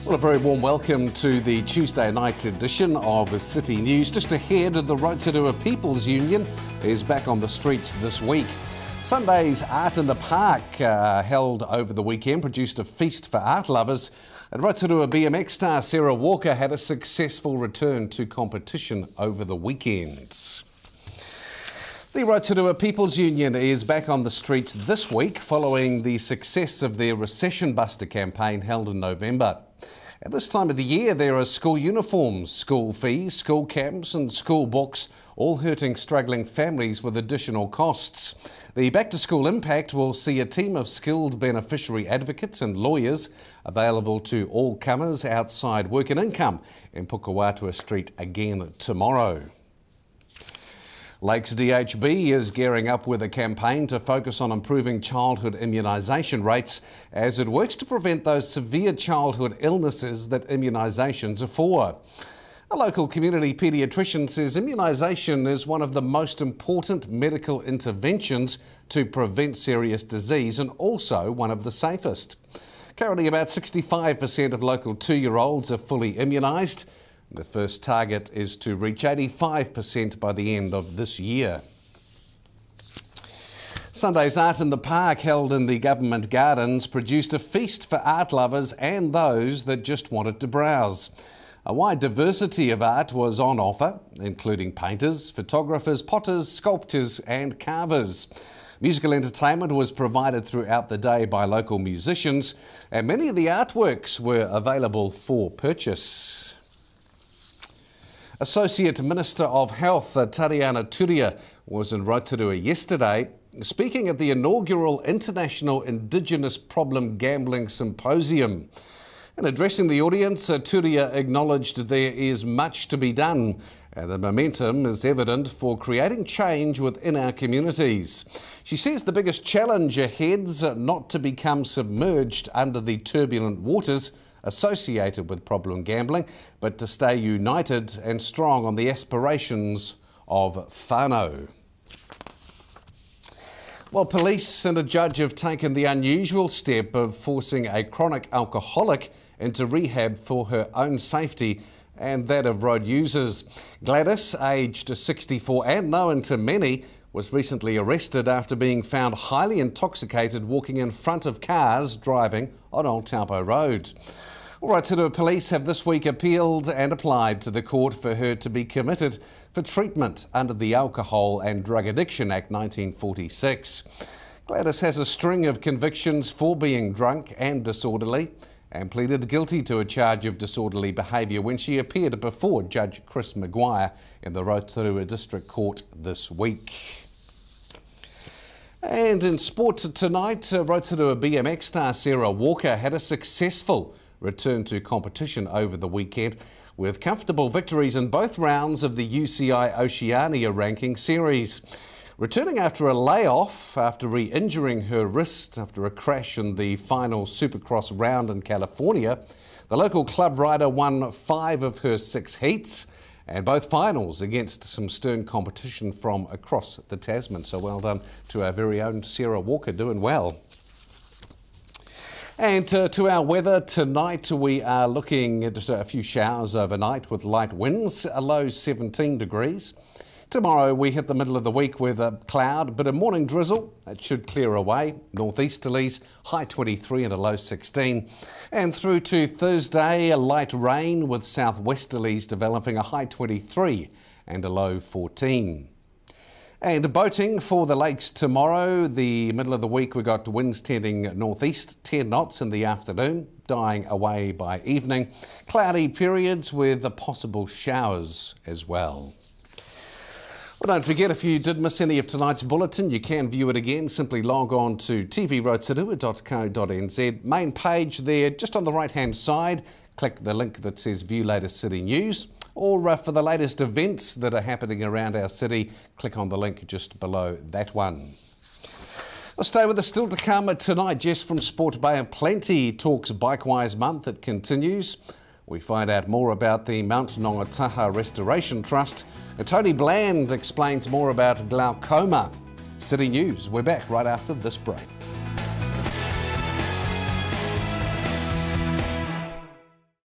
Well, a very warm welcome to the Tuesday night edition of City News. Just ahead, the Rotorua People's Union is back on the streets this week. Sunday's Art in the Park, held over the weekend, produced a feast for art lovers. And Rotorua BMX star Sarah Walker had a successful return to competition over the weekend. The Rotorua People's Union is back on the streets this week following the success of their Recession Buster campaign held in November. At this time of the year, there are school uniforms, school fees, school camps and school books, all hurting struggling families with additional costs. The Back to School Impact will see a team of skilled beneficiary advocates and lawyers available to all comers outside work and income in Pukewatua Street again tomorrow. Lakes DHB is gearing up with a campaign to focus on improving childhood immunisation rates as it works to prevent those severe childhood illnesses that immunisations are for. A local community paediatrician says immunisation is one of the most important medical interventions to prevent serious disease and also one of the safest. Currently, about 65% of local 2-year-olds are fully immunised. The first target is to reach 85% by the end of this year. Sunday's Art in the Park, held in the government gardens, produced a feast for art lovers and those that just wanted to browse. A wide diversity of art was on offer, including painters, photographers, potters, sculptors and carvers. Musical entertainment was provided throughout the day by local musicians, and many of the artworks were available for purchase. Associate Minister of Health Tariana Turia was in Rotorua yesterday, speaking at the inaugural International Indigenous Problem Gambling Symposium. In addressing the audience, Turia acknowledged there is much to be done and the momentum is evident for creating change within our communities. She says the biggest challenge ahead's not to become submerged under the turbulent waters associated with problem gambling, but to stay united and strong on the aspirations of whānau. Well, police and a judge have taken the unusual step of forcing a chronic alcoholic into rehab for her own safety and that of road users. Gladys, aged 64 and known to many, was recently arrested after being found highly intoxicated walking in front of cars driving on Old Taupo Road. Rotorua Police have this week appealed and applied to the court for her to be committed for treatment under the Alcohol and Drug Addiction Act 1946. Gladys has a string of convictions for being drunk and disorderly and pleaded guilty to a charge of disorderly behaviour when she appeared before Judge Chris Maguire in the Rotorua District Court this week. And in sport tonight, Rotorua BMX star Sarah Walker had a successful return to competition over the weekend with comfortable victories in both rounds of the UCI Oceania ranking series. Returning after a layoff after re-injuring her wrist after a crash in the final Supercross round in California, the local club rider won 5 of her 6 heats and both finals against some stern competition from across the Tasman. So well done to our very own Sarah Walker, doing well. And to our weather tonight, we are looking at just a few showers overnight with light winds, a low 17 degrees. Tomorrow we hit the middle of the week with a cloud, but a morning drizzle. It should clear away. Northeasterlies, high 23 and a low 16. And through to Thursday, a light rain with southwesterlies developing, a high 23 and a low 14. And boating for the lakes tomorrow, the middle of the week we got winds tending northeast, 10 knots in the afternoon, dying away by evening. Cloudy periods with the possible showers as well. Well, don't forget, if you did miss any of tonight's bulletin, you can view it again. Simply log on to tvrotorua.co.nz. Main page there, just on the right-hand side. Click the link that says View Latest City News. Or for the latest events that are happening around our city, click on the link just below that one. Well, stay with us still to come tonight. Jess from Sport Bay of Plenty talks Bikewise Month. It continues. We find out more about the Mount Nongataha Restoration Trust. And Tony Bland explains more about glaucoma. City News, we're back right after this break.